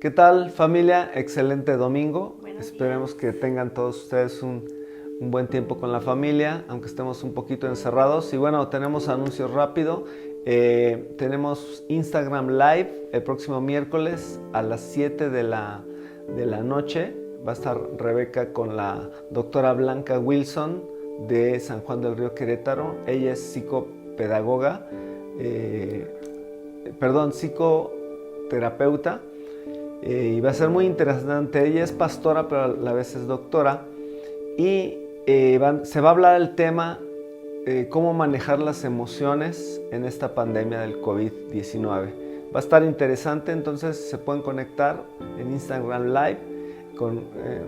¿Qué tal, familia? Excelente domingo. Buenos Esperemos días. que tengan todos ustedes un buen tiempo con la familia, aunque estemos un poquito encerrados. Y bueno, tenemos anuncios rápido. Tenemos Instagram Live el próximo miércoles a las 7 de la noche. Va a estar Rebeca con la doctora Blanca Wilson de San Juan del Río, Querétaro. Ella es psicopedagoga, psicoterapeuta. Y va a ser muy interesante. Ella es pastora, pero a la vez es doctora. Y se va a hablar el tema cómo manejar las emociones en esta pandemia del COVID-19. Va a estar interesante, entonces se pueden conectar en Instagram Live.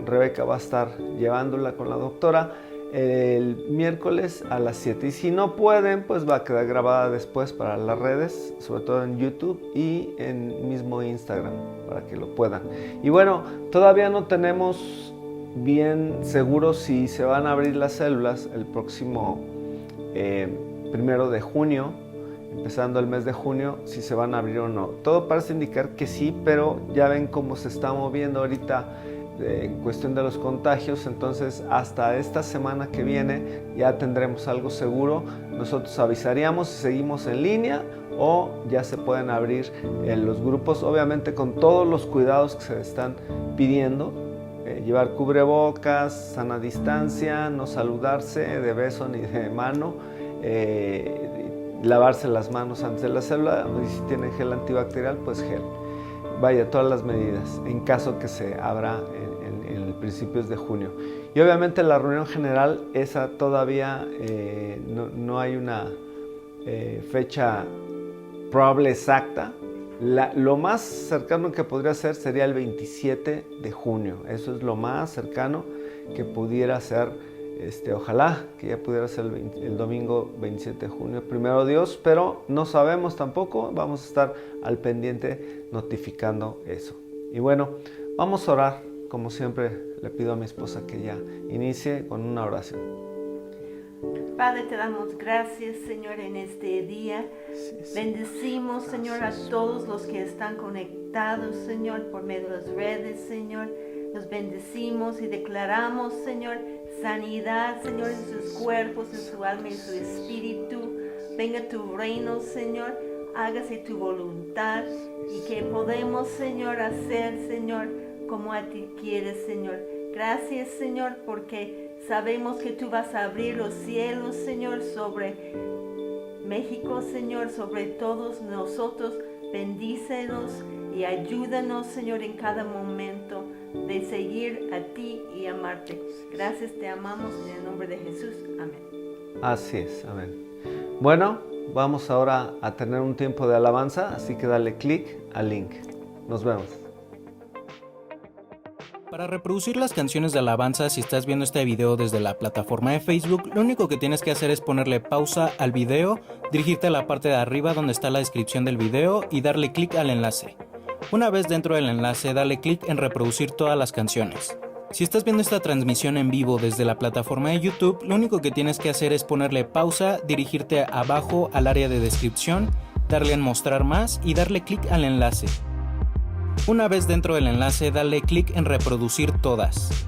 Rebeca va a estar llevándola con la doctora el miércoles a las 7. Y si no pueden, pues va a quedar grabada después para las redes, sobre todo en YouTube y en mismo Instagram, para que lo puedan. Y bueno, todavía no tenemos bien seguro si se van a abrir las células el próximo 1 de junio, empezando el mes de junio, si se van a abrir o no. Todo parece indicar que sí, pero ya ven cómo se está moviendo ahorita en cuestión de los contagios. Entonces hasta esta semana que viene ya tendremos algo seguro. Nosotros avisaríamos si seguimos en línea o ya se pueden abrir los grupos, obviamente con todos los cuidados que se están pidiendo. Llevar cubrebocas, sana distancia, no saludarse de beso ni de mano, lavarse las manos antes de la célula, y si tienen gel antibacterial, pues gel. Vaya, todas las medidas, en caso que se abra en principios de junio. Y obviamente la reunión general, esa todavía no hay una fecha probable exacta. Lo más cercano que podría ser sería el 27 de junio. Eso es lo más cercano que pudiera ser. Ojalá que ya pudiera ser el domingo 27 de junio, primero Dios, pero no sabemos tampoco. Vamos a estar al pendiente notificando eso. Y bueno, vamos a orar. Como siempre, le pido a mi esposa que ya inicie con una oración. Padre, te damos gracias, Señor, en este día. Sí. Bendecimos, Señor, a todos los que están conectados, Señor, por medio de las redes, Señor. Los bendecimos y declaramos, Señor, sanidad, Señor, en sus cuerpos, en su alma y en su espíritu. Venga tu reino, Señor. Hágase tu voluntad y que podemos, Señor, hacer, Señor, como a ti quieres, Señor. Gracias, Señor, porque sabemos que tú vas a abrir los cielos, Señor, sobre México, Señor, sobre todos nosotros. Bendícenos y ayúdanos, Señor, en cada momento de seguir a ti y amarte. Gracias, te amamos en el nombre de Jesús. Amén. Así es, amén. Bueno, vamos ahora a tener un tiempo de alabanza, así que dale clic al link. Nos vemos. Para reproducir las canciones de alabanza, si estás viendo este video desde la plataforma de Facebook, lo único que tienes que hacer es ponerle pausa al video, dirigirte a la parte de arriba donde está la descripción del video y darle clic al enlace. Una vez dentro del enlace, dale clic en reproducir todas las canciones. Si estás viendo esta transmisión en vivo desde la plataforma de YouTube, lo único que tienes que hacer es ponerle pausa, dirigirte abajo al área de descripción, darle en mostrar más y darle clic al enlace. Una vez dentro del enlace, dale clic en reproducir todas.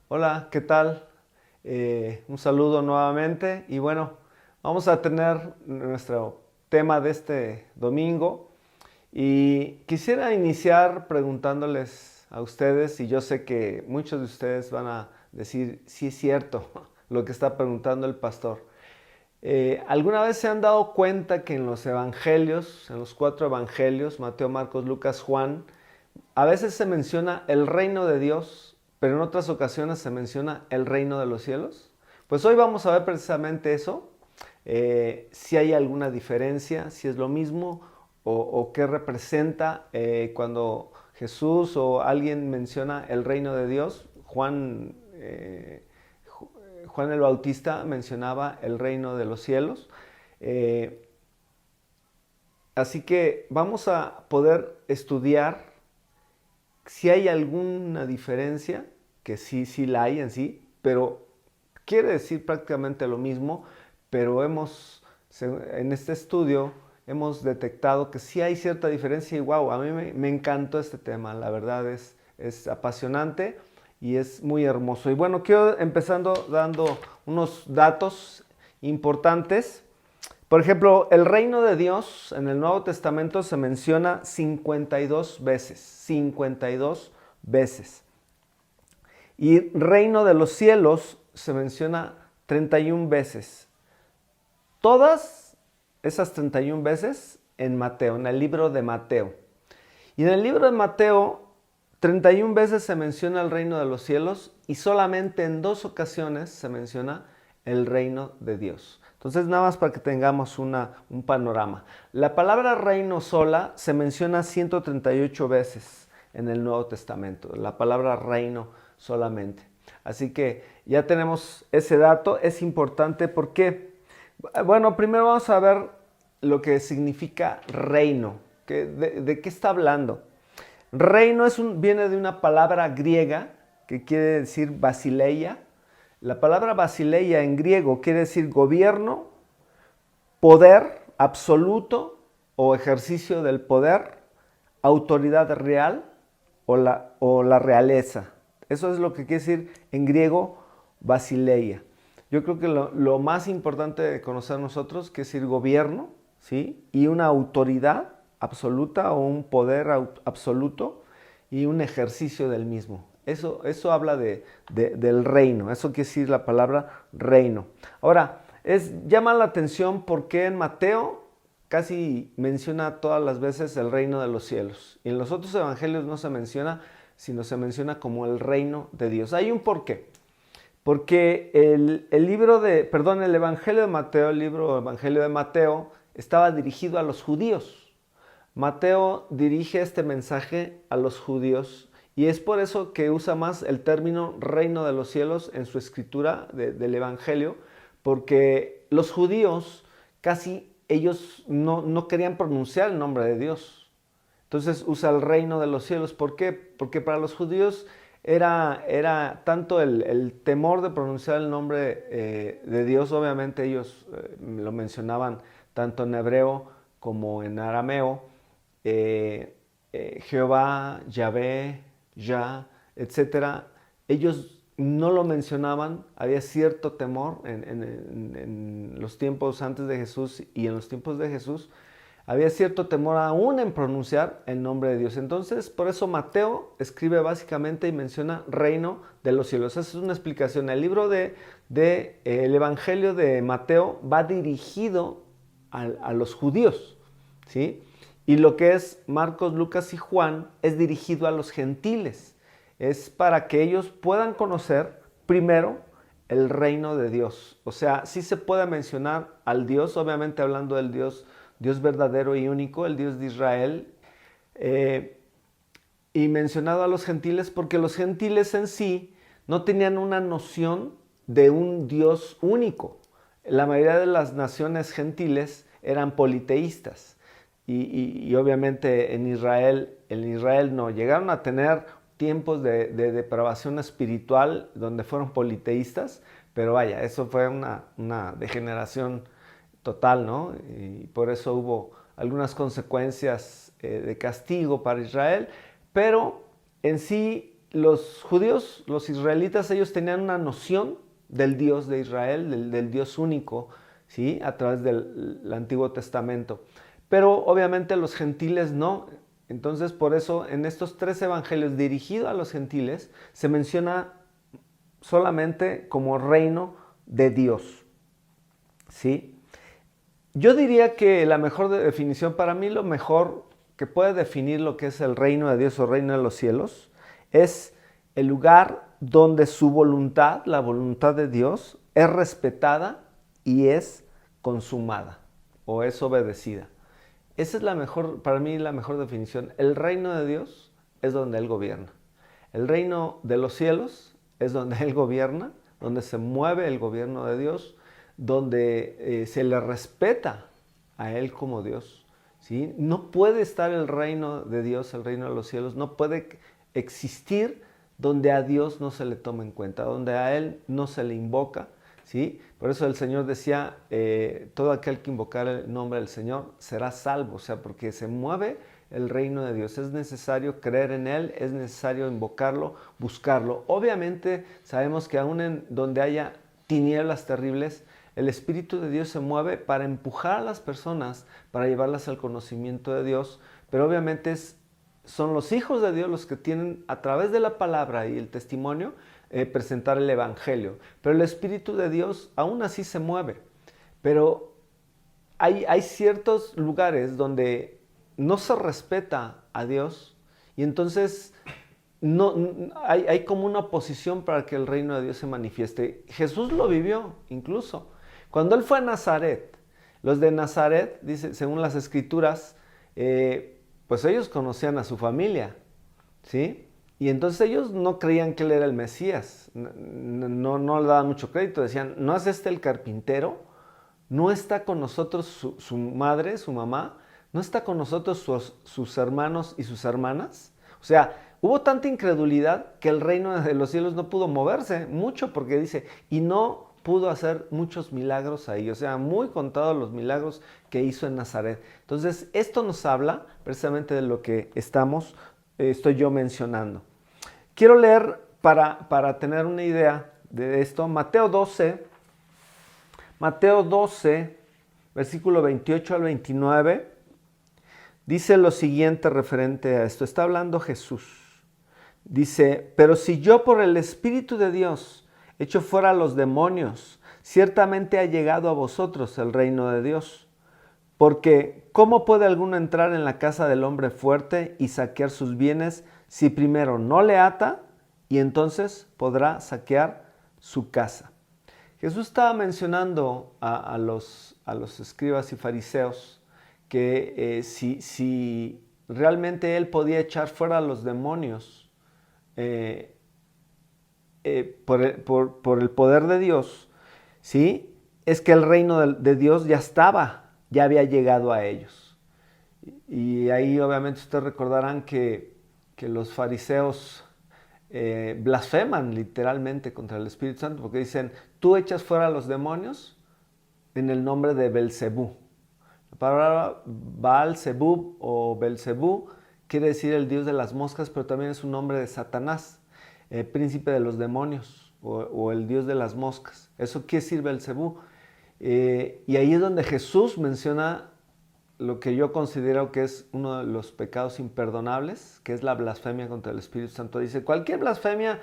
Hola, ¿qué tal? Un saludo nuevamente y bueno, vamos a tener nuestro tema de este domingo y quisiera iniciar preguntándoles a ustedes, y yo sé que muchos de ustedes van a decir, sí es cierto lo que está preguntando el pastor. ¿Alguna vez se han dado cuenta que en los evangelios, en los 4 evangelios, Mateo, Marcos, Lucas, Juan, a veces se menciona el reino de Dios, pero en otras ocasiones se menciona el reino de los cielos? Pues hoy vamos a ver precisamente eso, si hay alguna diferencia, si es lo mismo o qué representa cuando Jesús o alguien menciona el reino de Dios. Juan el Bautista mencionaba el reino de los cielos. Así que vamos a poder estudiar si hay alguna diferencia, que sí la hay en sí, pero quiere decir prácticamente lo mismo, pero en este estudio hemos detectado que sí hay cierta diferencia y wow, a mí me encantó este tema, la verdad es apasionante y es muy hermoso. Y bueno, quiero empezando dando unos datos importantes. Por ejemplo, el reino de Dios en el Nuevo Testamento se menciona 52 veces, 52 veces. Y reino de los cielos se menciona 31 veces. Todas esas 31 veces en Mateo, en el libro de Mateo. Y en el libro de Mateo, 31 veces se menciona el reino de los cielos y solamente en 2 ocasiones se menciona el reino de Dios. Entonces, nada más para que tengamos un panorama. La palabra reino sola se menciona 138 veces en el Nuevo Testamento. La palabra reino solamente. Así que ya tenemos ese dato. Es importante porque, bueno, primero vamos a ver lo que significa reino. ¿De qué está hablando? Reino viene de una palabra griega que quiere decir basileia. La palabra basileia en griego quiere decir gobierno, poder absoluto o ejercicio del poder, autoridad real o la realeza. Eso es lo que quiere decir en griego basileia. Yo creo que lo más importante de conocer nosotros quiere decir gobierno, ¿sí? Y una autoridad absoluta o un poder absoluto y un ejercicio del mismo. Eso habla del reino, eso quiere decir la palabra reino. Ahora, llama la atención porque en Mateo casi menciona todas las veces el reino de los cielos. Y en los otros evangelios no se menciona, sino se menciona como el reino de Dios. Hay un porqué. Porque el Evangelio de Mateo estaba dirigido a los judíos. Mateo dirige este mensaje a los judíos y es por eso que usa más el término reino de los cielos en su escritura del Evangelio, porque los judíos casi ellos no querían pronunciar el nombre de Dios. Entonces usa el reino de los cielos. ¿Por qué? Porque para los judíos era tanto el temor de pronunciar el nombre de Dios. Obviamente ellos lo mencionaban tanto en hebreo como en arameo. Jehová, Yahvé, Yah, etc. Ellos no lo mencionaban, había cierto temor en los tiempos antes de Jesús y en los tiempos de Jesús. Había cierto temor aún en pronunciar el nombre de Dios. Entonces, por eso Mateo escribe básicamente y menciona reino de los cielos. Esa es una explicación. El libro el Evangelio de Mateo va dirigido a los judíos, ¿sí? Y lo que es Marcos, Lucas y Juan es dirigido a los gentiles. Es para que ellos puedan conocer primero el reino de Dios. O sea, sí se puede mencionar al Dios, obviamente hablando del Dios verdadero y único, el Dios de Israel, y mencionado a los gentiles porque los gentiles en sí no tenían una noción de un Dios único. La mayoría de las naciones gentiles eran politeístas. Y obviamente en Israel no, llegaron a tener tiempos de depravación espiritual donde fueron politeístas, pero vaya, eso fue una degeneración total, ¿no? Y por eso hubo algunas consecuencias de castigo para Israel, pero en sí los judíos, los israelitas, ellos tenían una noción del Dios de Israel, del Dios único, ¿sí? A través del Antiguo Testamento. Pero obviamente los gentiles no. Entonces por eso en estos 3 evangelios dirigidos a los gentiles se menciona solamente como reino de Dios, ¿sí? Yo diría que la mejor definición, para mí lo mejor que puede definir lo que es el reino de Dios o reino de los cielos, es el lugar donde su voluntad, la voluntad de Dios, es respetada y es consumada o es obedecida. Esa es para mí la mejor definición. El reino de Dios es donde Él gobierna. El reino de los cielos es donde Él gobierna, donde se mueve el gobierno de Dios, donde se le respeta a Él como Dios, ¿sí? No puede estar el reino de Dios, el reino de los cielos, no puede existir donde a Dios no se le toma en cuenta, donde a Él no se le invoca, ¿sí? Por eso el Señor decía, todo aquel que invocar el nombre del Señor será salvo, o sea, porque se mueve el reino de Dios. Es necesario creer en Él, es necesario invocarlo, buscarlo. Obviamente sabemos que aún en donde haya tinieblas terribles, el Espíritu de Dios se mueve para empujar a las personas, para llevarlas al conocimiento de Dios, pero obviamente son los hijos de Dios los que tienen, a través de la palabra y el testimonio, presentar el Evangelio. Pero el Espíritu de Dios aún así se mueve. Pero hay ciertos lugares donde no se respeta a Dios y entonces hay como una oposición para que el reino de Dios se manifieste. Jesús lo vivió incluso. Cuando Él fue a Nazaret, los de Nazaret, dice, según las Escrituras, pues ellos conocían a su familia, ¿sí? Y entonces ellos no creían que Él era el Mesías, no le daban mucho crédito, decían, ¿no es este el carpintero? ¿No está con nosotros su madre, su mamá? ¿No está con nosotros sus hermanos y sus hermanas? O sea, hubo tanta incredulidad que el reino de los cielos no pudo moverse mucho, porque dice, y no pudo hacer muchos milagros ahí, o sea, muy contados los milagros que hizo en Nazaret. Entonces, esto nos habla precisamente de lo que estoy yo mencionando. Quiero leer para tener una idea de esto, Mateo 12, versículo 28 al 29, dice lo siguiente referente a esto. Está hablando Jesús. Dice, pero si yo por el Espíritu de Dios echo fuera a los demonios, ciertamente ha llegado a vosotros el reino de Dios. Porque, ¿cómo puede alguno entrar en la casa del hombre fuerte y saquear sus bienes si primero no le ata y entonces podrá saquear su casa? Jesús estaba mencionando a los escribas y fariseos que si realmente Él podía echar fuera a los demonios por el poder de Dios, ¿sí? Es que el reino de Dios ya había llegado a ellos. Y ahí obviamente ustedes recordarán que los fariseos blasfeman literalmente contra el Espíritu Santo, porque dicen, tú echas fuera a los demonios en el nombre de Belcebú. La palabra Baal-Zebub o Belcebú quiere decir el dios de las moscas, pero también es un nombre de Satanás, príncipe de los demonios o el dios de las moscas. Eso quiere decir Belcebú. Y ahí es donde Jesús menciona lo que yo considero que es uno de los pecados imperdonables, que es la blasfemia contra el Espíritu Santo. Dice, cualquier blasfemia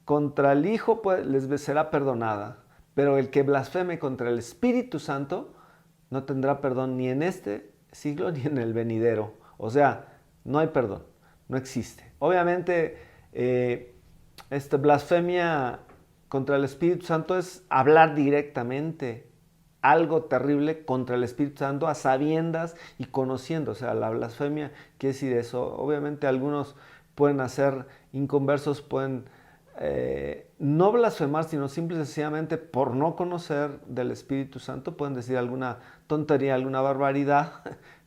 contra el Hijo les será perdonada, pero el que blasfeme contra el Espíritu Santo no tendrá perdón ni en este siglo ni en el venidero. O sea, no hay perdón, no existe. Obviamente, esta blasfemia contra el Espíritu Santo es hablar directamente algo terrible contra el Espíritu Santo a sabiendas y conociendo. O sea, la blasfemia quiere decir eso. Obviamente algunos pueden hacer inconversos, pueden no blasfemar, sino simple y sencillamente por no conocer del Espíritu Santo, pueden decir alguna tontería, alguna barbaridad,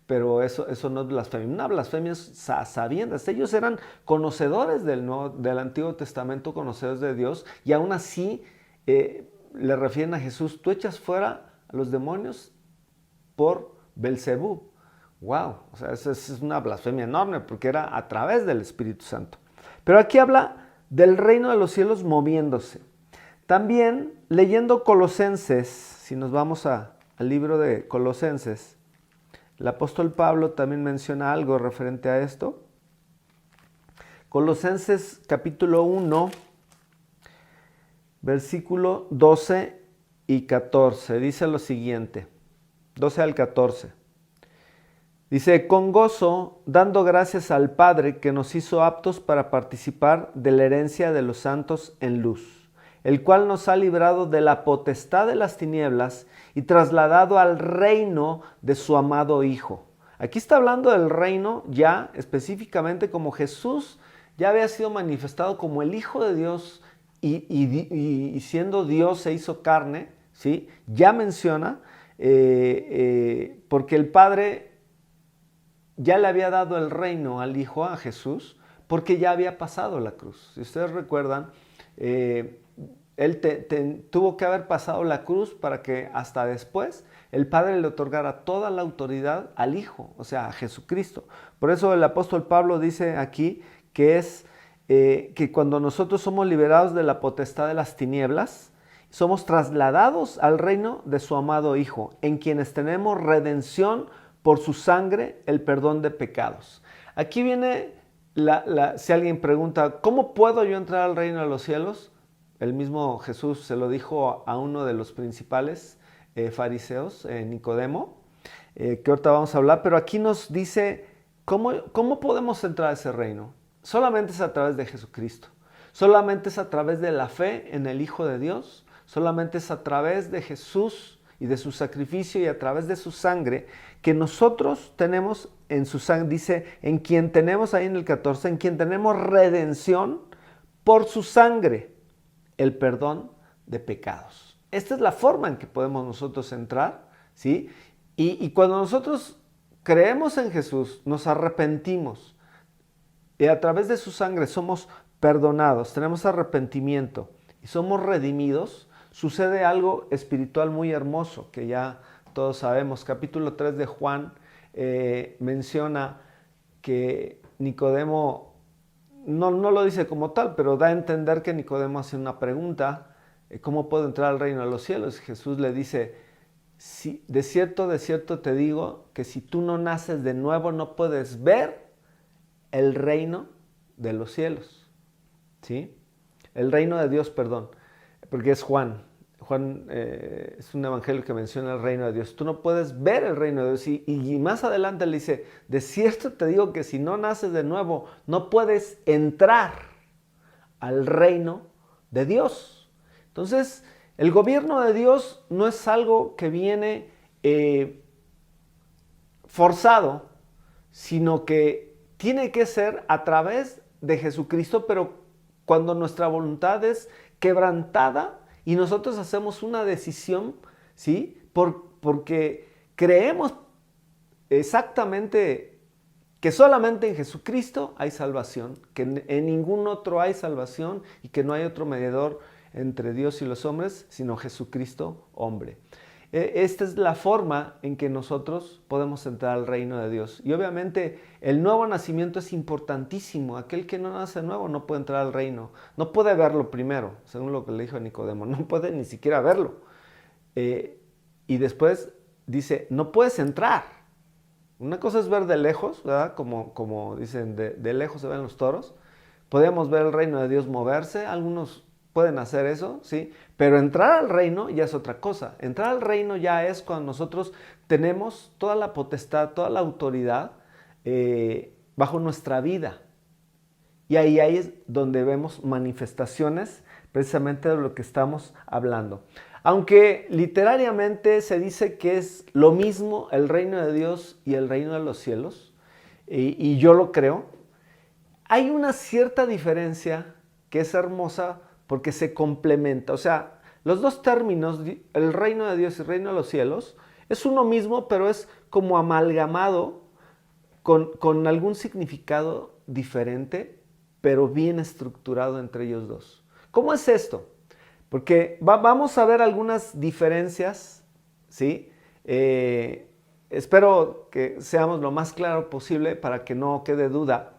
pero eso no es blasfemia. Una blasfemia es a sabiendas. Ellos eran conocedores del Antiguo Testamento, conocedores de Dios, y aún así le refieren a Jesús, tú echas fuera a los demonios por Belcebú. Wow, o sea, eso es una blasfemia enorme porque era a través del Espíritu Santo. Pero aquí habla del reino de los cielos moviéndose. También leyendo Colosenses, si nos vamos al libro de Colosenses, el apóstol Pablo también menciona algo referente a esto. Colosenses capítulo 1, versículo 12 y 14, dice lo siguiente, 12 al 14. Dice, con gozo, dando gracias al Padre que nos hizo aptos para participar de la herencia de los santos en luz, el cual nos ha librado de la potestad de las tinieblas y trasladado al reino de su amado Hijo. Aquí está hablando del reino ya específicamente como Jesús ya había sido manifestado como el Hijo de Dios y siendo Dios se hizo carne, ¿sí? Ya menciona, porque el Padre ya le había dado el reino al Hijo, a Jesús, porque ya había pasado la cruz. Si ustedes recuerdan, Él tuvo que haber pasado la cruz para que hasta después el Padre le otorgara toda la autoridad al Hijo, o sea, a Jesucristo. Por eso el apóstol Pablo dice aquí que es que cuando nosotros somos liberados de la potestad de las tinieblas, somos trasladados al reino de su amado Hijo, en quienes tenemos redención por su sangre, el perdón de pecados. Aquí viene, si alguien pregunta, ¿cómo puedo yo entrar al reino de los cielos? El mismo Jesús se lo dijo a uno de los principales fariseos, Nicodemo, que ahorita vamos a hablar, pero aquí nos dice, ¿cómo podemos entrar a ese reino? Solamente es a través de Jesucristo, solamente es a través de la fe en el Hijo de Dios, solamente es a través de Jesús y de su sacrificio y a través de su sangre que nosotros tenemos en su sangre, dice, en quien tenemos ahí en el 14, en quien tenemos redención por su sangre, el perdón de pecados. Esta es la forma en que podemos nosotros entrar, ¿sí? Y cuando nosotros creemos en Jesús, nos arrepentimos y a través de su sangre somos perdonados, tenemos arrepentimiento y somos redimidos, sucede algo espiritual muy hermoso que ya todos sabemos. Capítulo 3 de Juan menciona que Nicodemo, no lo dice como tal, pero da a entender que Nicodemo hace una pregunta, ¿cómo puedo entrar al reino de los cielos? Jesús le dice, de cierto te digo que si tú no naces de nuevo no puedes ver el reino de los cielos, ¿sí? El reino de Dios, perdón, porque es Juan. Juan es un evangelio que menciona el reino de Dios. Tú no puedes ver el reino de Dios. Y más adelante le dice, de cierto te digo que si no naces de nuevo, no puedes entrar al reino de Dios. Entonces, el gobierno de Dios no es algo que viene forzado, sino que tiene que ser a través de Jesucristo, pero cuando nuestra voluntad es quebrantada y nosotros hacemos una decisión, ¿sí? Porque creemos exactamente que solamente en Jesucristo hay salvación, que en ningún otro hay salvación y que no hay otro mediador entre Dios y los hombres, sino Jesucristo, hombre. Esta es la forma en que nosotros podemos entrar al reino de Dios. Y obviamente el nuevo nacimiento es importantísimo. Aquel que no nace nuevo no puede entrar al reino. No puede verlo primero, según lo que le dijo a Nicodemo. No puede ni siquiera verlo. Y después dice, no puedes entrar. Una cosa es ver de lejos, ¿verdad? Como dicen, de lejos se ven los toros. Podemos ver el reino de Dios moverse. Algunos pueden hacer eso, ¿sí? Pero entrar al reino ya es otra cosa. Entrar al reino ya es cuando nosotros tenemos toda la potestad, toda la autoridad bajo nuestra vida. Y ahí es donde vemos manifestaciones precisamente de lo que estamos hablando. Aunque literariamente se dice que es lo mismo el reino de Dios y el reino de los cielos, y yo lo creo, hay una cierta diferencia que es hermosa porque se complementa. O sea, los dos términos, el reino de Dios y el reino de los cielos, es uno mismo, pero es como amalgamado con algún significado diferente, pero bien estructurado entre ellos dos. ¿Cómo es esto? Porque vamos a ver algunas diferencias, ¿sí? Espero que seamos lo más claro posible para que no quede duda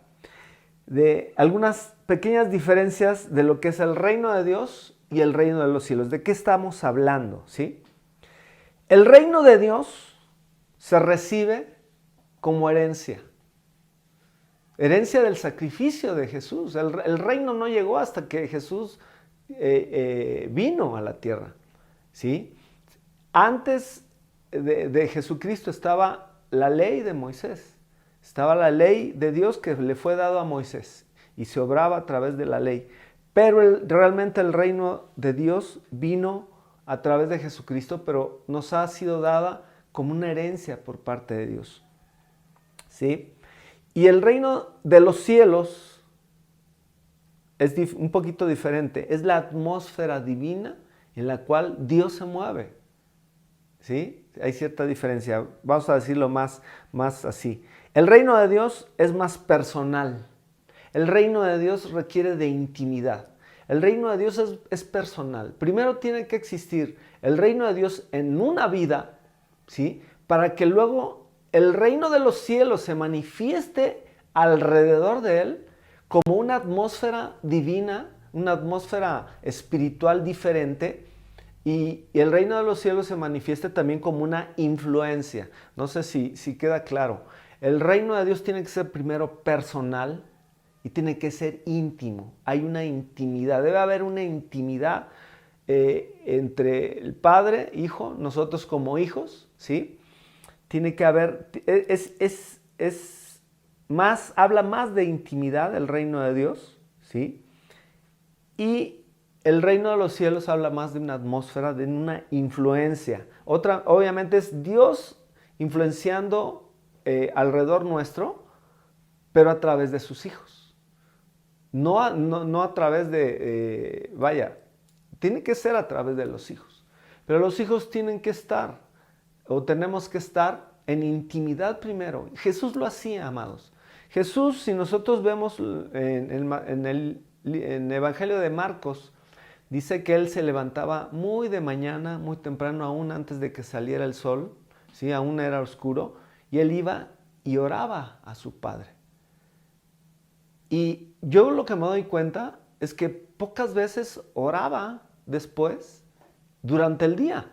de algunas pequeñas diferencias de lo que es el reino de Dios y el reino de los cielos. ¿De qué estamos hablando? ¿Sí? El reino de Dios se recibe como herencia. Herencia del sacrificio de Jesús. El reino no llegó hasta que Jesús vino a la tierra, ¿sí? Antes de Jesucristo estaba la ley de Moisés. Estaba la ley de Dios que le fue dado a Moisés y se obraba a través de la ley. Pero realmente el reino de Dios vino a través de Jesucristo, pero nos ha sido dada como una herencia por parte de Dios, ¿sí? Y el reino de los cielos es un poquito diferente. Es la atmósfera divina en la cual Dios se mueve, ¿sí? Hay cierta diferencia. Vamos a decirlo más así. El reino de Dios es más personal. El reino de Dios requiere de intimidad. El reino de Dios es personal. Primero tiene que existir el reino de Dios en una vida, ¿sí? Para que luego el reino de los cielos se manifieste alrededor de él como una atmósfera divina, una atmósfera espiritual diferente, y el reino de los cielos se manifieste también como una influencia. No sé si queda claro. El reino de Dios tiene que ser primero personal y tiene que ser íntimo. Hay una intimidad, debe haber una intimidad entre el Padre, Hijo, nosotros como hijos, ¿sí? Tiene que haber, habla más de intimidad el reino de Dios, ¿sí? Y el reino de los cielos habla más de una atmósfera, de una influencia. Otra, obviamente, es Dios influenciando alrededor nuestro, pero a través de sus hijos. No a través de, tiene que ser a través de los hijos. Pero los hijos tienen que estar, o tenemos que estar en intimidad primero. Jesús lo hacía, amados. Jesús, si nosotros vemos en el Evangelio de Marcos, dice que él se levantaba muy de mañana, muy temprano, aún antes de que saliera el sol, ¿sí? Aún era oscuro, y él iba y oraba a su Padre. Y yo lo que me doy cuenta es que pocas veces oraba después, durante el día,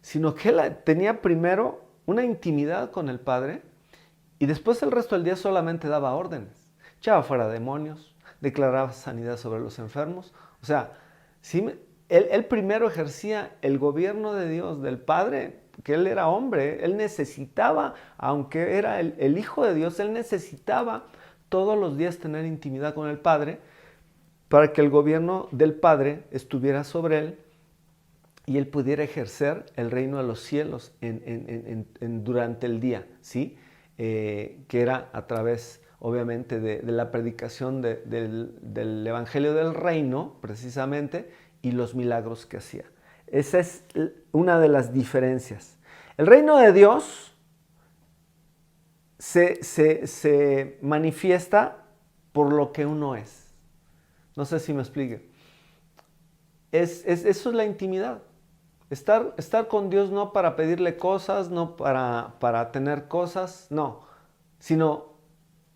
sino que él tenía primero una intimidad con el Padre y después el resto del día solamente daba órdenes, echaba fuera demonios, declaraba sanidad sobre los enfermos. O sea, sí, él primero ejercía el gobierno de Dios, del Padre, que él era hombre, él necesitaba, aunque era el Hijo de Dios, él necesitaba todos los días tener intimidad con el Padre para que el gobierno del Padre estuviera sobre él y él pudiera ejercer el reino de los cielos durante el día, ¿sí? Que era a través, obviamente, de la predicación del Evangelio del Reino, precisamente, y los milagros que hacía. Esa es una de las diferencias. El reino de Dios se manifiesta por lo que uno es. No sé si me explique. Eso es la intimidad. Estar con Dios no para pedirle cosas, no para tener cosas, no. Sino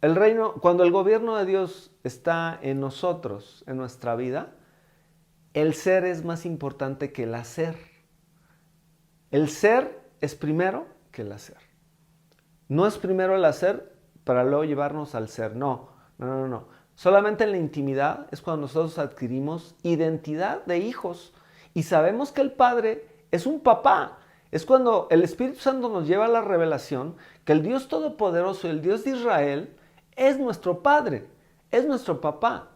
el reino, cuando el gobierno de Dios está en nosotros, en nuestra vida, el ser es más importante que el hacer. El ser es primero que el hacer. No es primero el hacer para luego llevarnos al ser. No. Solamente en la intimidad es cuando nosotros adquirimos identidad de hijos y sabemos que el Padre es un papá. Es cuando el Espíritu Santo nos lleva a la revelación que el Dios Todopoderoso, el Dios de Israel, es nuestro Padre, es nuestro papá.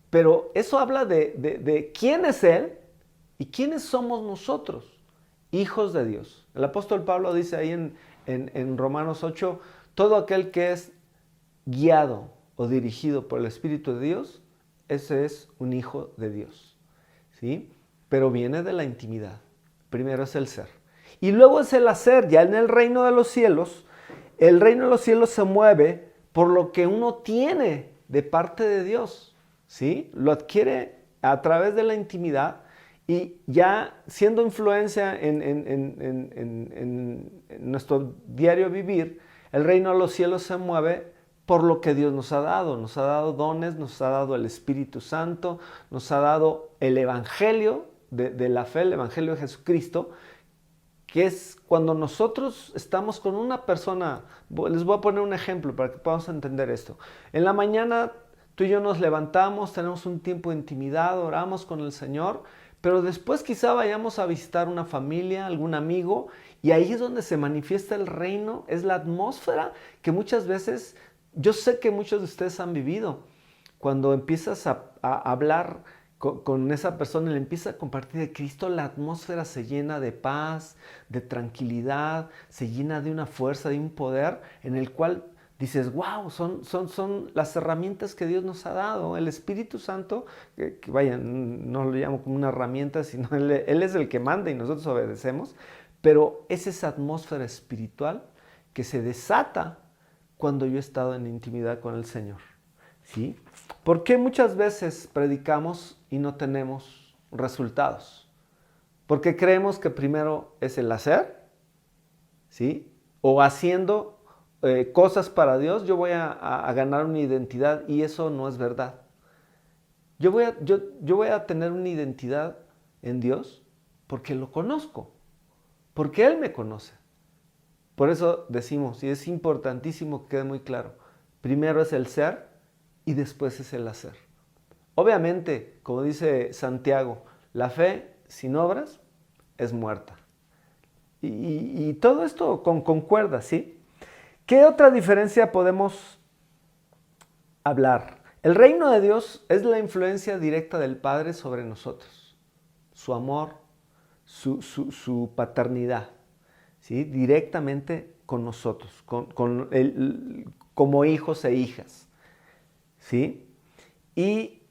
Pero eso habla de quién es Él y quiénes somos nosotros, hijos de Dios. El apóstol Pablo dice ahí en Romanos 8, todo aquel que es guiado o dirigido por el Espíritu de Dios, ese es un hijo de Dios, ¿sí? Pero viene de la intimidad. Primero es el ser. Y luego es el hacer. Ya en el reino de los cielos, el reino de los cielos se mueve por lo que uno tiene de parte de Dios, ¿sí? Lo adquiere a través de la intimidad y ya siendo influencia en nuestro diario vivir, el reino de los cielos se mueve por lo que Dios nos ha dado. Nos ha dado dones, nos ha dado el Espíritu Santo, nos ha dado el Evangelio de la fe, el Evangelio de Jesucristo, que es cuando nosotros estamos con una persona. Les voy a poner un ejemplo para que podamos entender esto. En la mañana tú y yo nos levantamos, tenemos un tiempo de intimidad, oramos con el Señor, pero después quizá vayamos a visitar una familia, algún amigo, y ahí es donde se manifiesta el reino, es la atmósfera que muchas veces, yo sé que muchos de ustedes han vivido, cuando empiezas a hablar con esa persona y le empiezas a compartir de Cristo, la atmósfera se llena de paz, de tranquilidad, se llena de una fuerza, de un poder en el cual dices, wow, son las herramientas que Dios nos ha dado. El Espíritu Santo, no lo llamo como una herramienta, sino Él es el que manda y nosotros obedecemos, pero es esa atmósfera espiritual que se desata cuando yo he estado en intimidad con el Señor, ¿sí? ¿Por qué muchas veces predicamos y no tenemos resultados? Porque creemos que primero es el hacer, ¿sí? O haciendo cosas para Dios, yo voy a ganar una identidad, y eso no es verdad. Yo voy a tener una identidad en Dios porque lo conozco, porque Él me conoce. Por eso decimos, y es importantísimo que quede muy claro, primero es el ser y después es el hacer. Obviamente, como dice Santiago, la fe sin obras es muerta. Y todo esto concuerda, ¿sí? ¿Qué otra diferencia podemos hablar? El reino de Dios es la influencia directa del Padre sobre nosotros. Su amor, su paternidad, ¿sí? Directamente con nosotros, como hijos e hijas, ¿sí? Y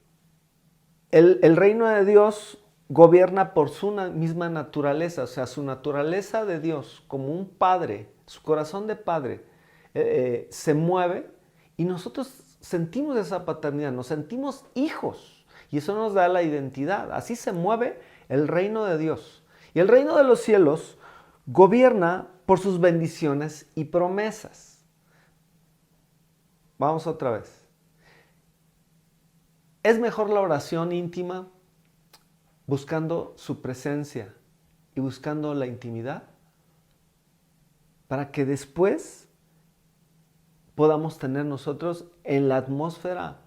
el reino de Dios gobierna por su misma naturaleza, o sea, su naturaleza de Dios como un padre, su corazón de padre, se mueve, y nosotros sentimos esa paternidad, nos sentimos hijos, y eso nos da la identidad. Así se mueve el reino de Dios. Y el reino de los cielos gobierna por sus bendiciones y promesas. Vamos otra vez. Es mejor la oración íntima, buscando su presencia y buscando la intimidad, para que después podamos tener nosotros en la atmósfera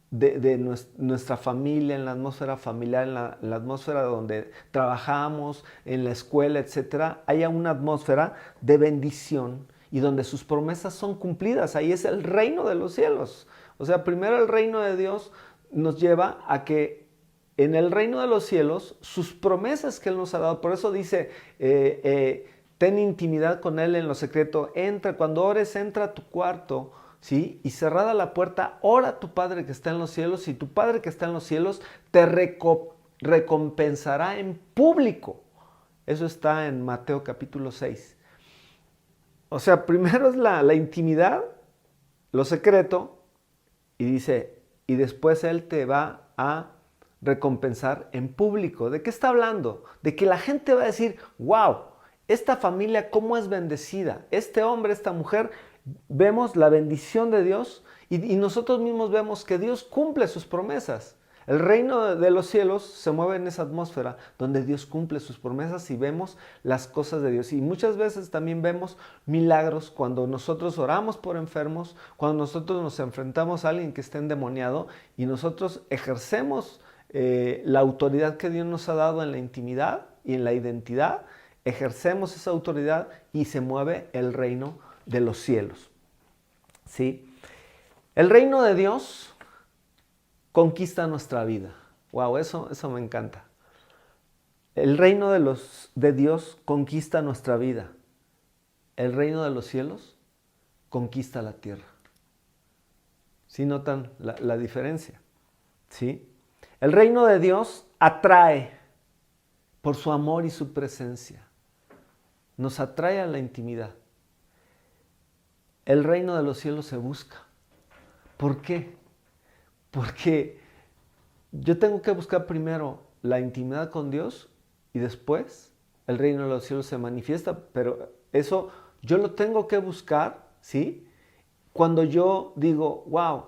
de nuestra familia, en la atmósfera familiar, en la atmósfera donde trabajamos, en la escuela, etcétera, haya una atmósfera de bendición y donde sus promesas son cumplidas. Ahí es el reino de los cielos. O sea, primero el reino de Dios nos lleva a que en el reino de los cielos, sus promesas que Él nos ha dado, por eso dice, ten intimidad con Él en lo secreto, cuando ores, entra a tu cuarto, ¿sí? Y cerrada la puerta, ora a tu Padre que está en los cielos, y tu Padre que está en los cielos te recompensará en público. Eso está en Mateo capítulo 6. O sea, primero es la intimidad, lo secreto, y dice, y después Él te va a recompensar en público. ¿De qué está hablando? De que la gente va a decir, wow, esta familia cómo es bendecida, este hombre, esta mujer, vemos la bendición de Dios, y nosotros mismos vemos que Dios cumple sus promesas. El reino de los cielos se mueve en esa atmósfera donde Dios cumple sus promesas y vemos las cosas de Dios. Y muchas veces también vemos milagros cuando nosotros oramos por enfermos, cuando nosotros nos enfrentamos a alguien que está endemoniado y nosotros ejercemos la autoridad que Dios nos ha dado en la intimidad y en la identidad, ejercemos esa autoridad y se mueve el reino de los cielos, ¿sí? El reino de Dios conquista nuestra vida. Wow, eso me encanta. El reino de Dios conquista nuestra vida. El reino de los cielos conquista la tierra. ¿Sí notan la diferencia? ¿Sí? El reino de Dios atrae por su amor y su presencia. Nos atrae a la intimidad. El reino de los cielos se busca. ¿Por qué? Porque yo tengo que buscar primero la intimidad con Dios y después el reino de los cielos se manifiesta, pero eso yo lo tengo que buscar, ¿sí? Cuando yo digo, wow,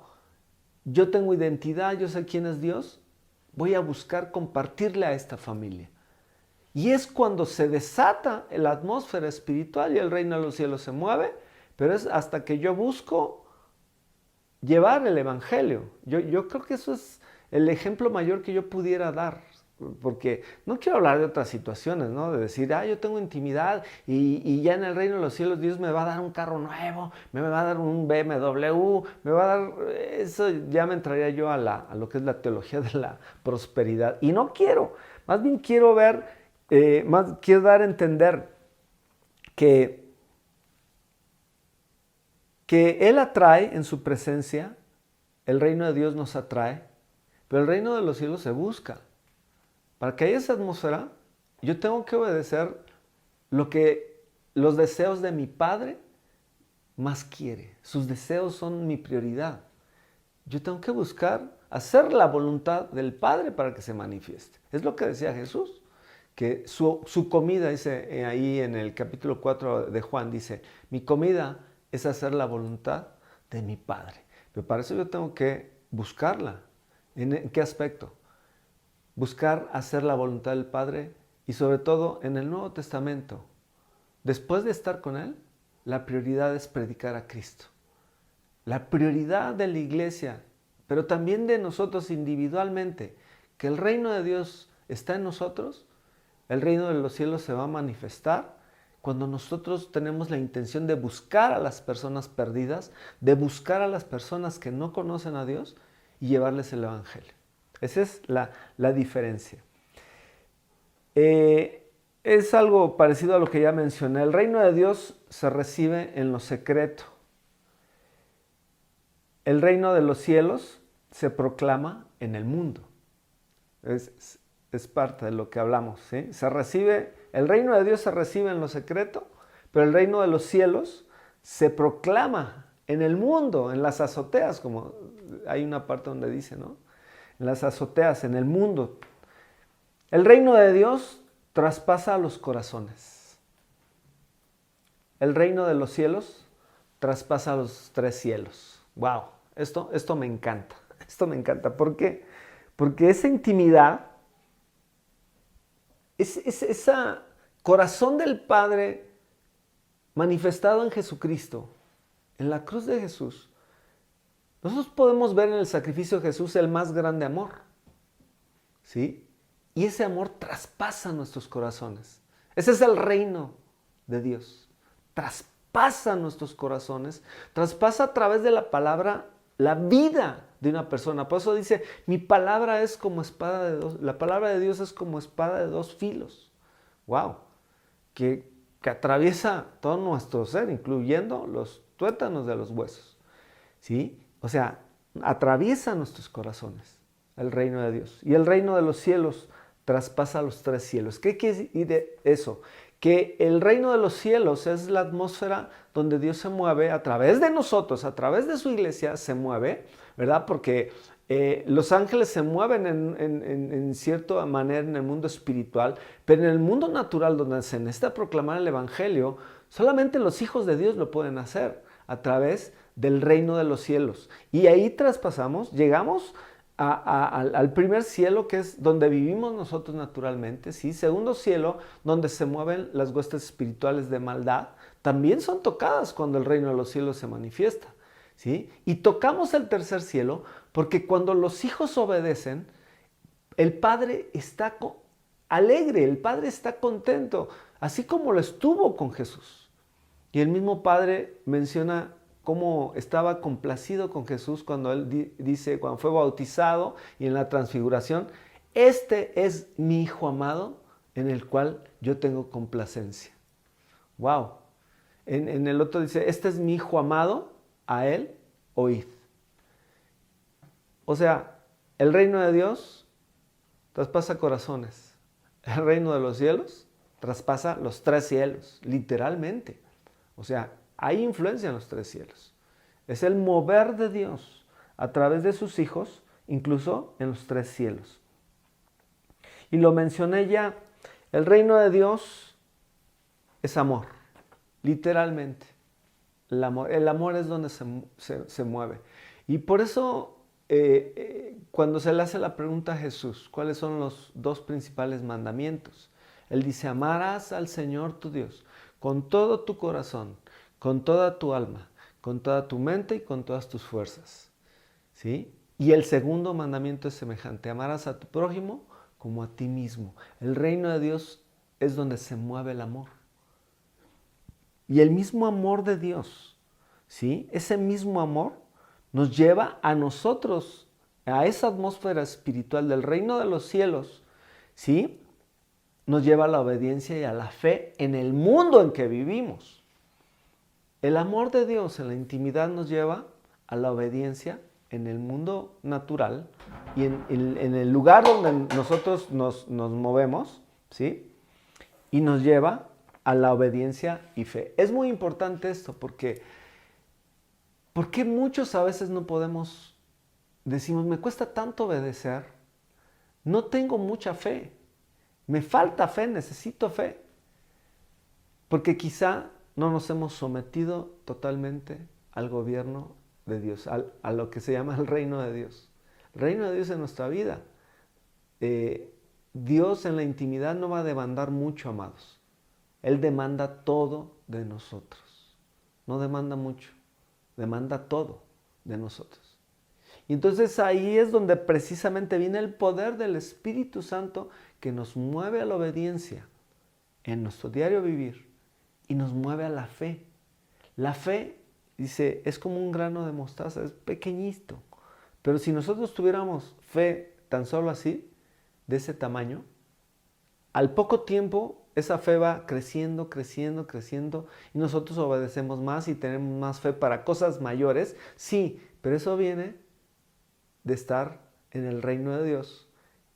yo tengo identidad, yo sé quién es Dios, voy a buscar compartirle a esta familia. Y es cuando se desata la atmósfera espiritual y el reino de los cielos se mueve, pero es hasta que yo busco llevar el evangelio. Yo creo que eso es el ejemplo mayor que yo pudiera dar, porque no quiero hablar de otras situaciones, ¿no? De decir, yo tengo intimidad y ya en el reino de los cielos Dios me va a dar un carro nuevo, me va a dar un BMW, me va a dar... Eso ya me entraría yo a lo que es la teología de la prosperidad. Y no quiero, más bien quiero ver, quiero dar a entender que Él atrae en su presencia, el reino de Dios nos atrae, pero el reino de los cielos se busca. Para que haya esa atmósfera, yo tengo que obedecer lo que los deseos de mi Padre más quiere. Sus deseos son mi prioridad. Yo tengo que buscar hacer la voluntad del Padre para que se manifieste. Es lo que decía Jesús, que su comida, dice ahí en el capítulo 4 de Juan, dice, mi comida es hacer la voluntad de mi Padre. Pero para eso yo tengo que buscarla. ¿En qué aspecto? Buscar hacer la voluntad del Padre y sobre todo en el Nuevo Testamento. Después de estar con Él, la prioridad es predicar a Cristo. La prioridad de la iglesia, pero también de nosotros individualmente, que el reino de Dios está en nosotros, el reino de los cielos se va a manifestar cuando nosotros tenemos la intención de buscar a las personas perdidas, de buscar a las personas que no conocen a Dios y llevarles el Evangelio. Esa es la diferencia. Es algo parecido a lo que ya mencioné. El reino de Dios se recibe en lo secreto. El reino de los cielos se proclama en el mundo. Es parte de lo que hablamos, ¿sí? El reino de Dios se recibe en lo secreto, pero el reino de los cielos se proclama en el mundo, en las azoteas, como hay una parte donde dice, ¿no? En las azoteas, en el mundo. El reino de Dios traspasa a los corazones. El reino de los cielos traspasa a los 3 cielos. ¡Wow! Esto me encanta. Esto me encanta. ¿Por qué? Porque esa intimidad, ese corazón del Padre manifestado en Jesucristo, en la cruz de Jesús, nosotros podemos ver en el sacrificio de Jesús el más grande amor. ¿Sí? Y ese amor traspasa nuestros corazones. Ese es el reino de Dios. Traspasa nuestros corazones, traspasa a través de la palabra la vida de una persona. Por eso dice, mi palabra es como espada de dos, la palabra de Dios es como espada de 2 filos. ¡Wow! Que atraviesa todo nuestro ser, incluyendo los tuétanos de los huesos. ¿Sí? O sea, atraviesa nuestros corazones el reino de Dios. Y el reino de los cielos traspasa los 3 cielos. ¿Qué quiere decir eso? Que el reino de los cielos es la atmósfera donde Dios se mueve a través de nosotros, a través de su iglesia se mueve, ¿verdad? Porque los ángeles se mueven en cierta manera en el mundo espiritual, pero en el mundo natural donde se necesita proclamar el evangelio, solamente los hijos de Dios lo pueden hacer a través del reino de los cielos. Y ahí traspasamos, llegamos al primer cielo, que es donde vivimos nosotros naturalmente, ¿sí? Segundo cielo, donde se mueven las huestes espirituales de maldad, también son tocadas cuando el reino de los cielos se manifiesta, ¿sí? Y tocamos el tercer cielo porque cuando los hijos obedecen, el Padre está alegre, el Padre está contento, así como lo estuvo con Jesús. Y el mismo Padre menciona cómo estaba complacido con Jesús cuando él dice, cuando fue bautizado y en la transfiguración, este es mi Hijo amado en el cual yo tengo complacencia. ¡Wow! En el otro dice, este es mi Hijo amado, a él oíd. O sea, el reino de Dios traspasa corazones. El reino de los cielos traspasa los 3 cielos, literalmente. O sea, hay influencia en los 3 cielos. Es el mover de Dios a través de sus hijos, incluso en los 3 cielos. Y lo mencioné ya, el reino de Dios es amor, literalmente. El amor es donde se mueve. Y por eso, cuando se le hace la pregunta a Jesús, ¿cuáles son los 2 principales mandamientos? Él dice, amarás al Señor tu Dios con todo tu corazón, con toda tu alma, con toda tu mente y con todas tus fuerzas. ¿Sí? Y el segundo mandamiento es semejante, amarás a tu prójimo como a ti mismo. El reino de Dios es donde se mueve el amor. Y el mismo amor de Dios, ¿sí? Ese mismo amor nos lleva a nosotros, a esa atmósfera espiritual del reino de los cielos, ¿sí? Nos lleva a la obediencia y a la fe en el mundo en que vivimos. El amor de Dios en la intimidad nos lleva a la obediencia en el mundo natural y en el lugar donde nosotros nos movemos, ¿sí? Y nos lleva a la obediencia y fe. Es muy importante esto porque muchos a veces no podemos, decimos, me cuesta tanto obedecer, no tengo mucha fe, me falta fe, necesito fe, porque quizá no nos hemos sometido totalmente al gobierno de Dios, a lo que se llama el reino de Dios. El reino de Dios en nuestra vida. Dios en la intimidad no va a demandar mucho, amados. Él demanda todo de nosotros. No demanda mucho, demanda todo de nosotros. Y entonces ahí es donde precisamente viene el poder del Espíritu Santo que nos mueve a la obediencia en nuestro diario vivir y nos mueve a la fe. La fe, dice, es como un grano de mostaza, es pequeñito. Pero si nosotros tuviéramos fe tan solo así, de ese tamaño, al poco tiempo esa fe va creciendo, creciendo, creciendo y nosotros obedecemos más y tenemos más fe para cosas mayores. Sí, pero eso viene de estar en el reino de Dios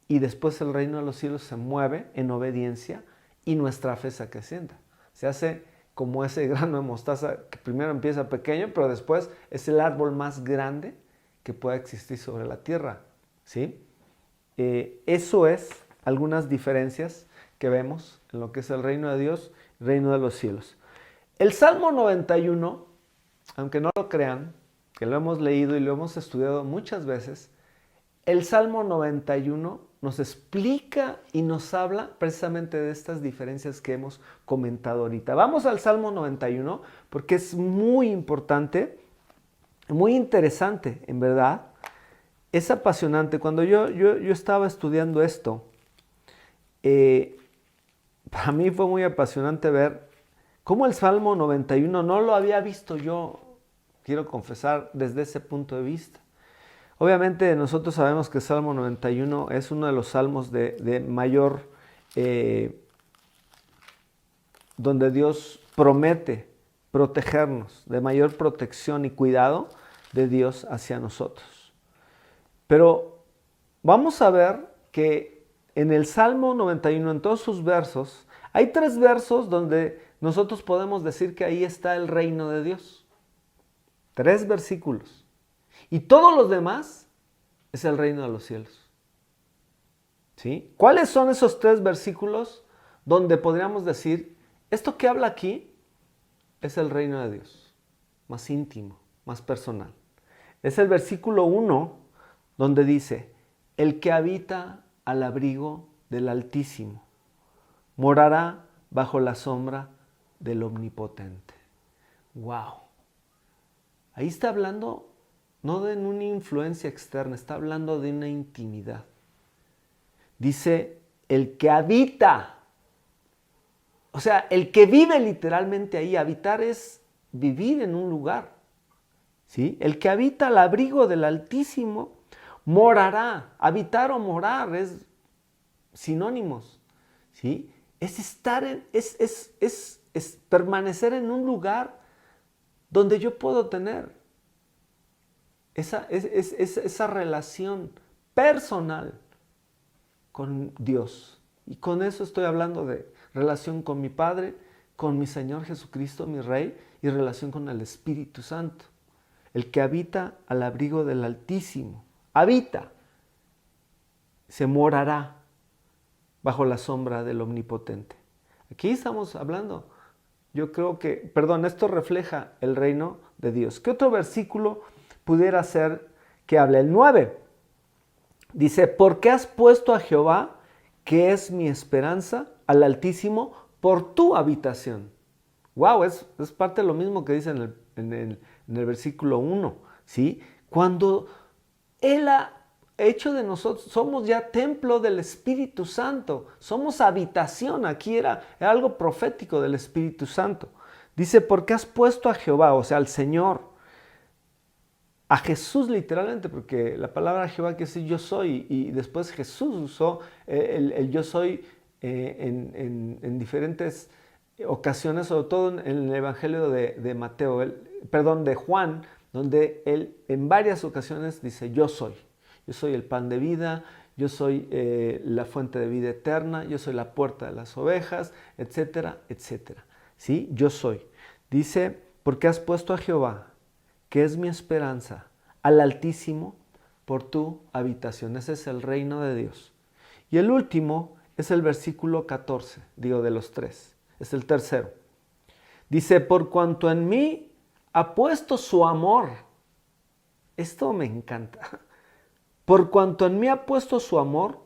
y después el reino de los cielos se mueve en obediencia y nuestra fe se acrecienta. Se hace como ese grano de mostaza que primero empieza pequeño, pero después es el árbol más grande que pueda existir sobre la tierra, ¿sí? Eso es algunas diferencias que vemos en lo que es el reino de Dios, el reino de los cielos. El Salmo 91, aunque no lo crean, que lo hemos leído y lo hemos estudiado muchas veces, el Salmo 91 nos explica y nos habla precisamente de estas diferencias que hemos comentado ahorita. Vamos al Salmo 91 porque es muy importante, muy interesante, en verdad. Es apasionante. Cuando yo estaba estudiando esto, para mí fue muy apasionante ver cómo el Salmo 91 no lo había visto yo, quiero confesar, desde ese punto de vista. Obviamente nosotros sabemos que el Salmo 91 es uno de los salmos de mayor, donde Dios promete protegernos, de mayor protección y cuidado de Dios hacia nosotros. Pero vamos a ver que en el Salmo 91, en todos sus versos, hay 3 versos donde nosotros podemos decir que ahí está el reino de Dios. 3 versículos. Y todos los demás es el reino de los cielos. ¿Sí? ¿Cuáles son esos 3 versículos donde podríamos decir, esto que habla aquí es el reino de Dios? Más íntimo, más personal. Es el versículo 1 donde dice, el que habita al abrigo del Altísimo morará bajo la sombra del Omnipotente. ¡Wow! Ahí está hablando no de una influencia externa, está hablando de una intimidad. Dice, el que habita, o sea, el que vive literalmente ahí. Habitar es vivir en un lugar, ¿sí? El que habita al abrigo del Altísimo morará. Habitar o morar es sinónimos, ¿sí? Es estar es permanecer en un lugar donde yo puedo tener esa relación personal con Dios. Y con eso estoy hablando de relación con mi Padre, con mi Señor Jesucristo, mi Rey, y relación con el Espíritu Santo. El que habita al abrigo del Altísimo. Habita, se morará bajo la sombra del Omnipotente. Aquí estamos hablando, yo creo que, esto refleja el reino de Dios. ¿Qué otro versículo pudiera ser que hable? El 9 dice, porque has puesto a Jehová, que es mi esperanza, al Altísimo, por tu habitación. Wow, es parte de lo mismo que dice en el versículo 1, ¿sí? Cuando Él ha hecho de nosotros, somos ya templo del Espíritu Santo, somos habitación. Aquí era algo profético del Espíritu Santo. Dice, porque has puesto a Jehová, o sea, al Señor, a Jesús literalmente, porque la palabra Jehová quiere decir yo soy, y después Jesús usó el yo soy en diferentes ocasiones, sobre todo en el Evangelio de Juan, donde él en varias ocasiones dice yo soy el pan de vida, yo soy la fuente de vida eterna, yo soy la puerta de las ovejas, etcétera, etcétera. ¿Sí? Yo soy. Dice, porque has puesto a Jehová, que es mi esperanza, al Altísimo, por tu habitación. Ese es el reino de Dios. Y el último es el versículo 14, digo de los 3, es el tercero. Dice, por cuanto en mí ha puesto su amor. Esto me encanta. Por cuanto en mí ha puesto su amor,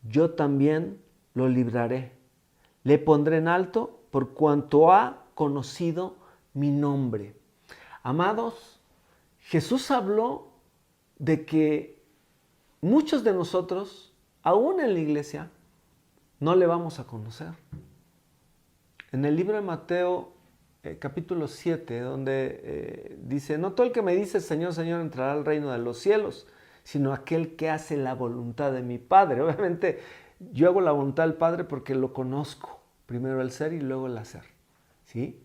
yo también lo libraré. Le pondré en alto por cuanto ha conocido mi nombre. Amados, Jesús habló de que muchos de nosotros, aún en la iglesia, no le vamos a conocer. En el libro de Mateo, capítulo 7, donde dice, no todo el que me dice Señor, Señor entrará al reino de los cielos, sino aquel que hace la voluntad de mi Padre. Obviamente yo hago la voluntad del Padre porque lo conozco, primero el ser y luego el hacer, ¿sí?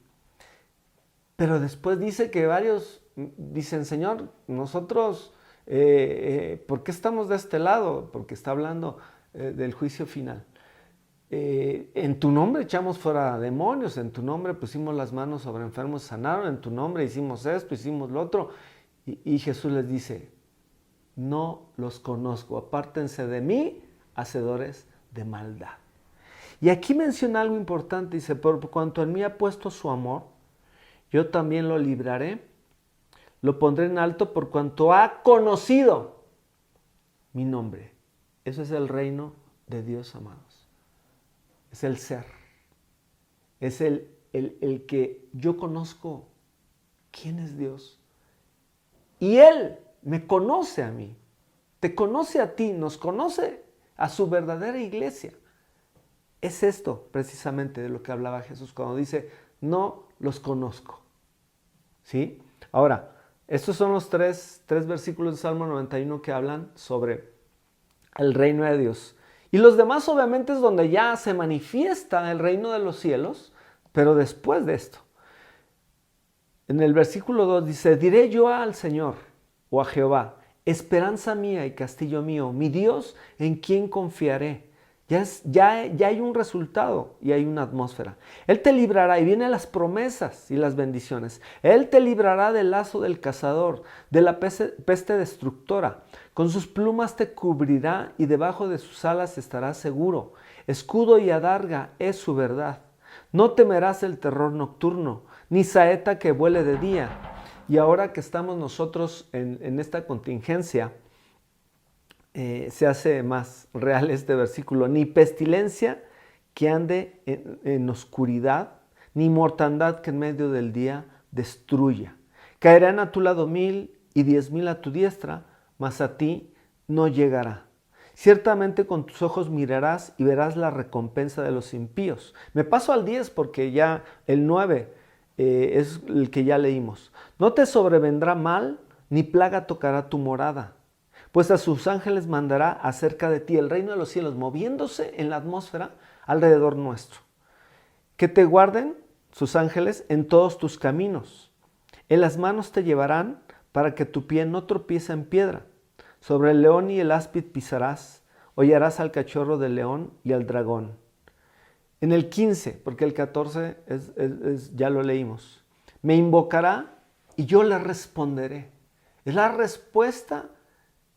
Pero después dice que varios dicen, Señor, nosotros, ¿por qué estamos de este lado? Porque está hablando del juicio final. En tu nombre echamos fuera demonios, en tu nombre pusimos las manos sobre enfermos, sanaron, en tu nombre hicimos esto, hicimos lo otro. Y Jesús les dice, no los conozco, apártense de mí, hacedores de maldad. Y aquí menciona algo importante, dice, por cuanto en mí ha puesto su amor, yo también lo libraré, lo pondré en alto por cuanto ha conocido mi nombre. Eso es el reino de Dios, amados. Es el ser. Es el que yo conozco quién es Dios. Y Él me conoce a mí, te conoce a ti, nos conoce a su verdadera iglesia. Es esto precisamente de lo que hablaba Jesús cuando dice, no los conozco. ¿Sí? Ahora, estos son los tres versículos de Salmo 91 que hablan sobre el reino de Dios. Y los demás obviamente es donde ya se manifiesta el reino de los cielos, pero después de esto. En el versículo 2 dice, diré yo al Señor o a Jehová, esperanza mía y castillo mío, mi Dios en quien confiaré. Ya hay un resultado y hay una atmósfera. Él te librará, y vienen las promesas y las bendiciones. Él te librará del lazo del cazador, de la peste destructora. Con sus plumas te cubrirá y debajo de sus alas estarás seguro. Escudo y adarga es su verdad. No temerás el terror nocturno, ni saeta que vuele de día. Y ahora que estamos nosotros en esta contingencia, se hace más real este versículo. Ni pestilencia que ande en oscuridad, ni mortandad que en medio del día destruya. Caerán a tu lado 1000 y 10,000 a tu diestra, mas a ti no llegará. Ciertamente con tus ojos mirarás y verás la recompensa de los impíos. Me paso al 10 porque ya el 9 es el que ya leímos. No te sobrevendrá mal, ni plaga tocará tu morada. Pues a sus ángeles mandará acerca de ti, el reino de los cielos, moviéndose en la atmósfera alrededor nuestro. Que te guarden sus ángeles en todos tus caminos. En las manos te llevarán para que tu pie no tropiece en piedra. Sobre el león y el áspid pisarás, hollarás al cachorro del león y al dragón. En el 15, porque el 14 ya lo leímos. Me invocará y yo le responderé. Es la respuesta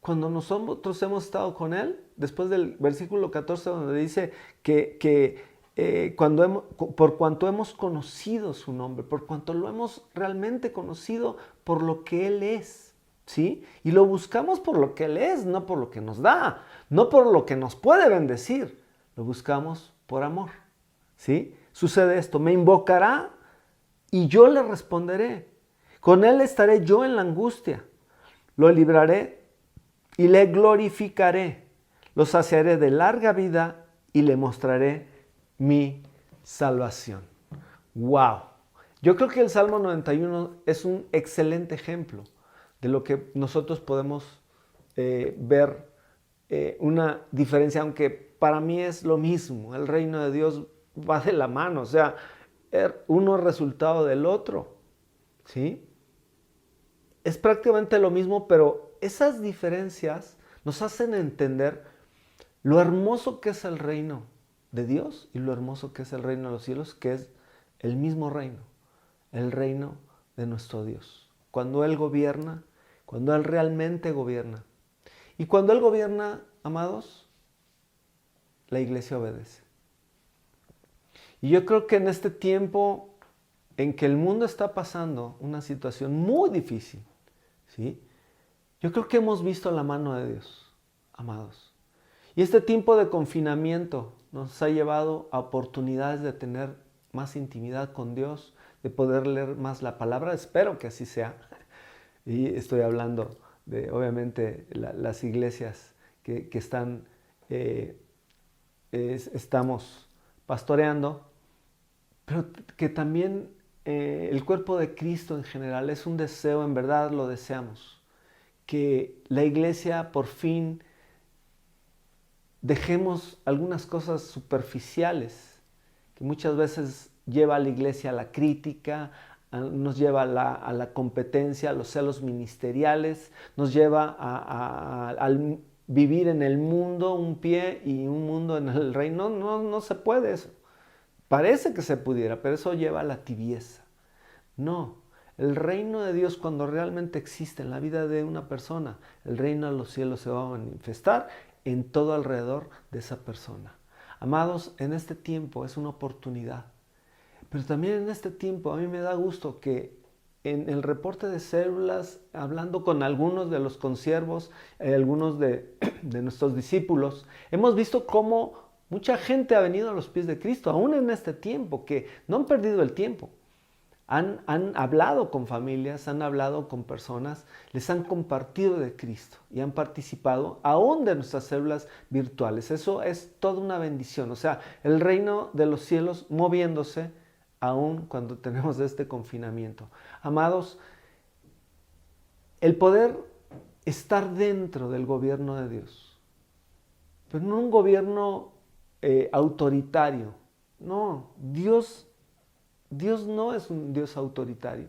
cuando nosotros hemos estado con Él, después del versículo 14 donde dice por cuanto hemos conocido su nombre, por cuanto lo hemos realmente conocido por lo que Él es, ¿sí? Y lo buscamos por lo que Él es, no por lo que nos da, no por lo que nos puede bendecir, lo buscamos por amor, ¿sí? Sucede esto, me invocará y yo le responderé, con Él estaré yo en la angustia, lo libraré y le glorificaré, lo saciaré de larga vida y le mostraré mi salvación. ¡Wow! Yo creo que el Salmo 91 es un excelente ejemplo de lo que nosotros podemos ver una diferencia, aunque para mí es lo mismo. El reino de Dios va de la mano, o sea, uno es resultado del otro, ¿sí? Es prácticamente lo mismo, pero esas diferencias nos hacen entender lo hermoso que es el reino de Dios y lo hermoso que es el reino de los cielos, que es el mismo reino, el reino de nuestro Dios. Cuando Él gobierna, cuando Él realmente gobierna. Y cuando Él gobierna, amados, la iglesia obedece. Y yo creo que en este tiempo en que el mundo está pasando una situación muy difícil, ¿sí? Yo creo que hemos visto la mano de Dios, amados. Y este tiempo de confinamiento nos ha llevado a oportunidades de tener más intimidad con Dios, de poder leer más la palabra. Espero que así sea. Y estoy hablando de, obviamente, las iglesias que están, estamos pastoreando, pero que también el cuerpo de Cristo en general es un deseo, en verdad lo deseamos, que la iglesia por fin dejemos algunas cosas superficiales que muchas veces lleva a la iglesia a la crítica, nos lleva a la competencia, a los celos ministeriales, nos lleva al vivir en el mundo un pie y un mundo en el reino. No se puede eso. Parece que se pudiera, pero eso lleva a la tibieza. No, el reino de Dios, cuando realmente existe en la vida de una persona, el reino de los cielos se va a manifestar en todo alrededor de esa persona. Amados, en este tiempo es una oportunidad. Pero también en este tiempo a mí me da gusto que en el reporte de células, hablando con algunos de los consiervos, algunos de nuestros discípulos, hemos visto cómo mucha gente ha venido a los pies de Cristo, aún en este tiempo, que no han perdido el tiempo. Han hablado con familias, han hablado con personas, les han compartido de Cristo y han participado aún de nuestras células virtuales. Eso es toda una bendición. O sea, el reino de los cielos moviéndose aún cuando tenemos este confinamiento. Amados, el poder estar dentro del gobierno de Dios, pero no un gobierno autoritario. No, Dios no es un Dios autoritario.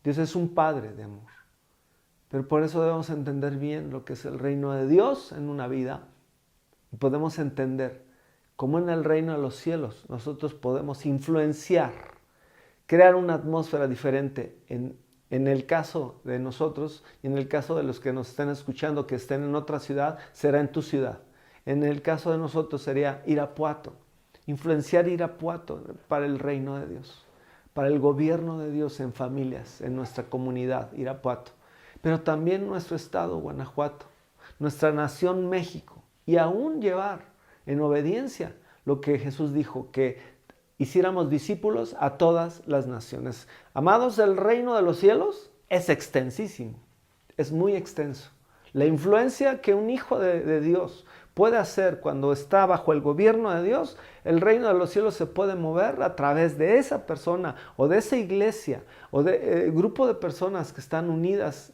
Dios es un Padre de amor. Pero por eso debemos entender bien lo que es el reino de Dios en una vida. Y podemos entender cómo en el reino de los cielos nosotros podemos influenciar, crear una atmósfera diferente en el caso de nosotros y en el caso de los que nos estén escuchando que estén en otra ciudad, será en tu ciudad. En el caso de nosotros sería Irapuato. Influenciar Irapuato para el reino de Dios, para el gobierno de Dios en familias, en nuestra comunidad, Irapuato. Pero también nuestro estado, Guanajuato, nuestra nación, México. Y aún llevar en obediencia lo que Jesús dijo, que hiciéramos discípulos a todas las naciones. Amados, el reino de los cielos es extensísimo, es muy extenso. La influencia que un hijo de Dios puede hacer cuando está bajo el gobierno de Dios, el reino de los cielos se puede mover a través de esa persona o de esa iglesia o de grupo de personas que están unidas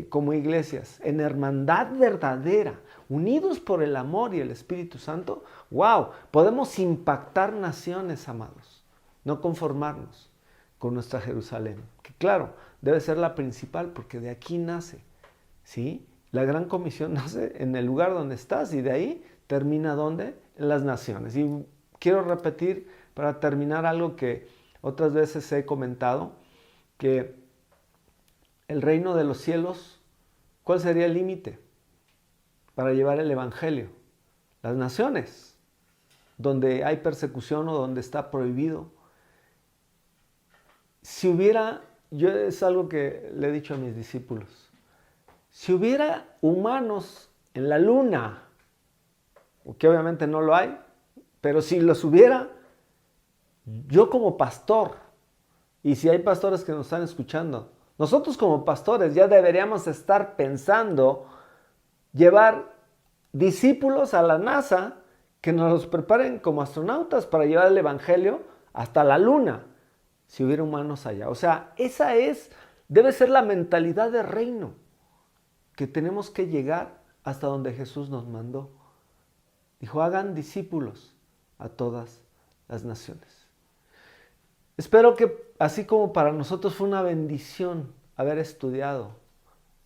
como iglesias en hermandad verdadera, unidos por el amor y el Espíritu Santo. ¡Wow! Podemos impactar naciones, amados, no conformarnos con nuestra Jerusalén, que claro, debe ser la principal porque de aquí nace, ¿sí? La gran comisión nace en el lugar donde estás y de ahí termina ¿dónde? En las naciones. Y quiero repetir para terminar algo que otras veces he comentado, que el reino de los cielos, ¿cuál sería el límite para llevar el evangelio? Las naciones, donde hay persecución o donde está prohibido. Si hubiera, yo es algo que le he dicho a mis discípulos, si hubiera humanos en la luna, que obviamente no lo hay, pero si los hubiera, yo como pastor, y si hay pastores que nos están escuchando, nosotros como pastores ya deberíamos estar pensando llevar discípulos a la NASA que nos los preparen como astronautas para llevar el evangelio hasta la luna, si hubiera humanos allá. O sea, esa debe ser la mentalidad de reino, que tenemos que llegar hasta donde Jesús nos mandó. Dijo, hagan discípulos a todas las naciones. Espero que así como para nosotros fue una bendición haber estudiado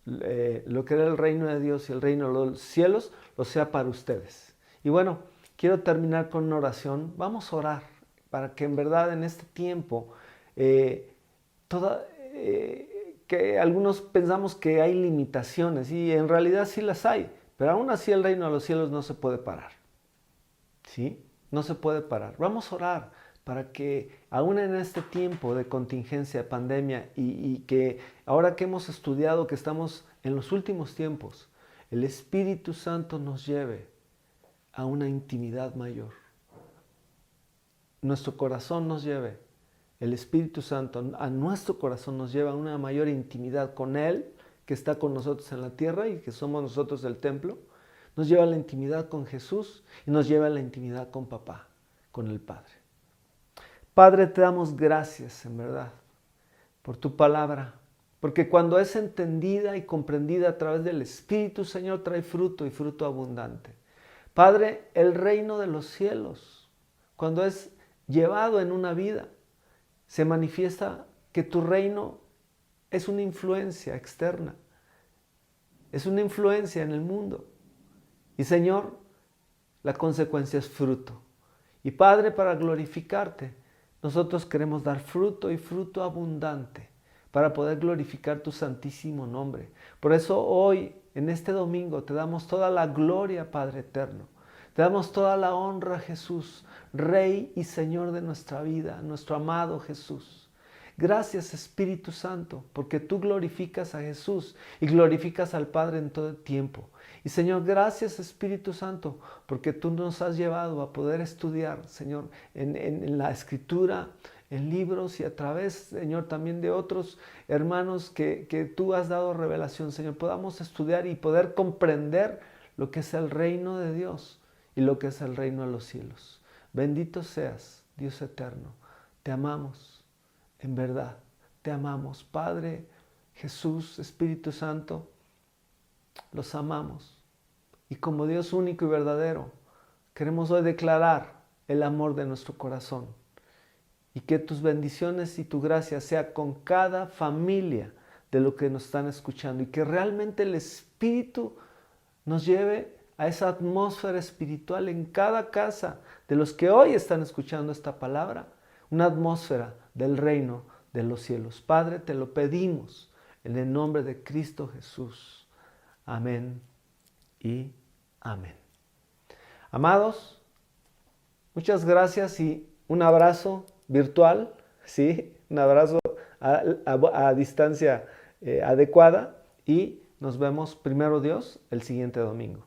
lo que era el reino de Dios y el reino de los cielos, lo sea para ustedes. Y bueno, quiero terminar con una oración. Vamos a orar para que en verdad en este tiempo, que algunos pensamos que hay limitaciones y en realidad sí las hay, pero aún así el reino de los cielos no se puede parar. ¿Sí? No se puede parar. Vamos a orar para que aún en este tiempo de contingencia, de pandemia y que ahora que hemos estudiado que estamos en los últimos tiempos, el Espíritu Santo nos lleve a una intimidad mayor. Nuestro corazón nos lleve, el Espíritu Santo a nuestro corazón nos lleva a una mayor intimidad con Él, que está con nosotros en la tierra y que somos nosotros el templo. Nos lleva a la intimidad con Jesús y nos lleva a la intimidad con Papá, con el Padre. Padre, te damos gracias, en verdad, por tu palabra, porque cuando es entendida y comprendida a través del Espíritu, Señor, trae fruto y fruto abundante. Padre, el reino de los cielos, cuando es llevado en una vida, se manifiesta que tu reino es una influencia externa, es una influencia en el mundo. Y Señor, la consecuencia es fruto. Y Padre, para glorificarte, nosotros queremos dar fruto y fruto abundante para poder glorificar tu santísimo nombre. Por eso hoy, en este domingo, te damos toda la gloria, Padre eterno. Te damos toda la honra, Jesús, Rey y Señor de nuestra vida, nuestro amado Jesús. Gracias, Espíritu Santo, porque tú glorificas a Jesús y glorificas al Padre en todo el tiempo. Y Señor, gracias, Espíritu Santo, porque tú nos has llevado a poder estudiar, Señor, en la Escritura, en libros y a través, Señor, también de otros hermanos que tú has dado revelación, Señor. Podamos estudiar y poder comprender lo que es el reino de Dios y lo que es el reino de los cielos. Bendito seas, Dios eterno. Te amamos, en verdad, te amamos. Padre, Jesús, Espíritu Santo, los amamos. Y como Dios único y verdadero, queremos hoy declarar el amor de nuestro corazón. Y que tus bendiciones y tu gracia sea con cada familia de lo que nos están escuchando. Y que realmente el Espíritu nos lleve a esa atmósfera espiritual en cada casa de los que hoy están escuchando esta palabra. Una atmósfera del reino de los cielos. Padre, te lo pedimos en el nombre de Cristo Jesús. Amén y amén. Amados, muchas gracias y un abrazo virtual, ¿sí? Un abrazo a distancia adecuada y nos vemos, primero Dios, el siguiente domingo.